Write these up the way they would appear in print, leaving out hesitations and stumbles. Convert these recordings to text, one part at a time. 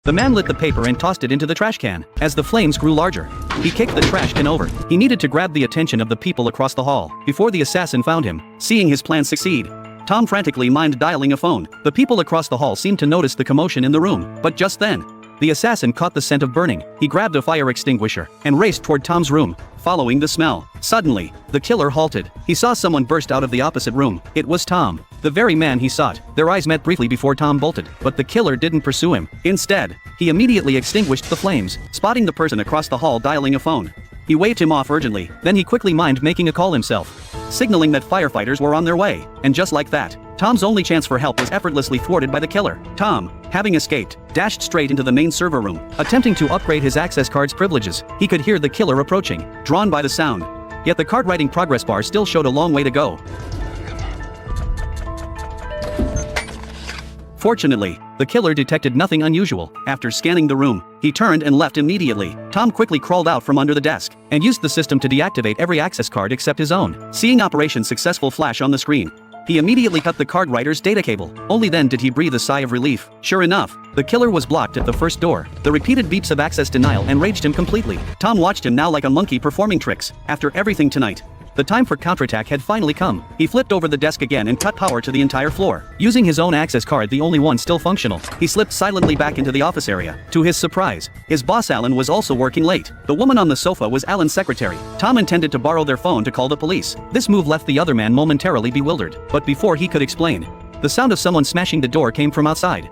The man lit the paper and tossed it into the trash can. As the flames grew larger, he kicked the trash can over. He needed to grab the attention of the people across the hall before the assassin found him. Seeing his plan succeed, Tom frantically mimed dialing a phone. The people across the hall seemed to notice the commotion in the room, but just then, the assassin caught the scent of burning. He grabbed a fire extinguisher and raced toward Tom's room, following the smell. Suddenly, the killer halted. He saw someone burst out of the opposite room. It was Tom, the very man he sought. Their eyes met briefly before Tom bolted, but the killer didn't pursue him. Instead, he immediately extinguished the flames, spotting the person across the hall dialing a phone. He waved him off urgently, then he quickly mimed making a call himself, signaling that firefighters were on their way. And just like that, Tom's only chance for help was effortlessly thwarted by the killer. Tom, having escaped, dashed straight into the main server room, attempting to upgrade his access card's privileges. He could hear the killer approaching, drawn by the sound. Yet the card writing progress bar still showed a long way to go. Fortunately, the killer detected nothing unusual. After scanning the room, he turned and left immediately. Tom quickly crawled out from under the desk and used the system to deactivate every access card except his own. Seeing Operation Successful flash on the screen, he immediately cut the card writer's data cable. Only then did he breathe a sigh of relief. Sure enough, the killer was blocked at the first door. The repeated beeps of access denial enraged him completely. Tom watched him now like a monkey performing tricks. After everything tonight, the time for counterattack had finally come. He flipped over the desk again and cut power to the entire floor. Using his own access card, the only one still functional, he slipped silently back into the office area. To his surprise, his boss Alan was also working late. The woman on the sofa was Alan's secretary. Tom intended to borrow their phone to call the police. This move left the other man momentarily bewildered. But before he could explain, the sound of someone smashing the door came from outside.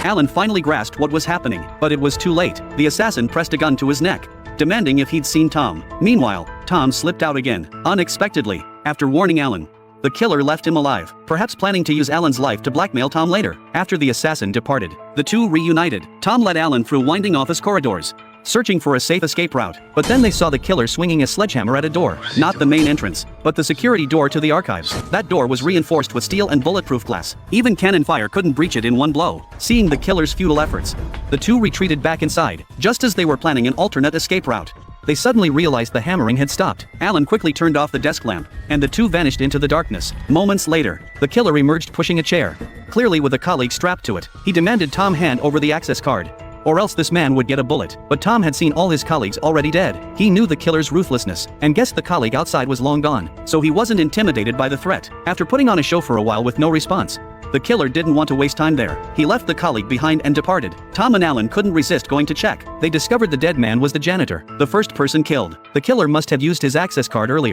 Alan finally grasped what was happening, but it was too late. The assassin pressed a gun to his neck, demanding if he'd seen Tom. Meanwhile, Tom slipped out again, unexpectedly. After warning Alan, the killer left him alive, perhaps planning to use Alan's life to blackmail Tom later. After the assassin departed, the two reunited. Tom led Alan through winding office corridors, searching for a safe escape route. But then they saw the killer swinging a sledgehammer at a door. Not the main entrance, but the security door to the archives. That door was reinforced with steel and bulletproof glass. Even cannon fire couldn't breach it in one blow. Seeing the killer's futile efforts, the two retreated back inside. Just as they were planning an alternate escape route, they suddenly realized the hammering had stopped. Alan quickly turned off the desk lamp, and the two vanished into the darkness. Moments later, the killer emerged pushing a chair, clearly with a colleague strapped to it. He demanded Tom hand over the access card, or else this man would get a bullet. But Tom had seen all his colleagues already dead. He knew the killer's ruthlessness, and guessed the colleague outside was long gone, so he wasn't intimidated by the threat. After putting on a show for a while with no response, the killer didn't want to waste time there. He left the colleague behind and departed. Tom and Alan couldn't resist going to check. They discovered the dead man was the janitor, the first person killed. The killer must have used his access card earlier.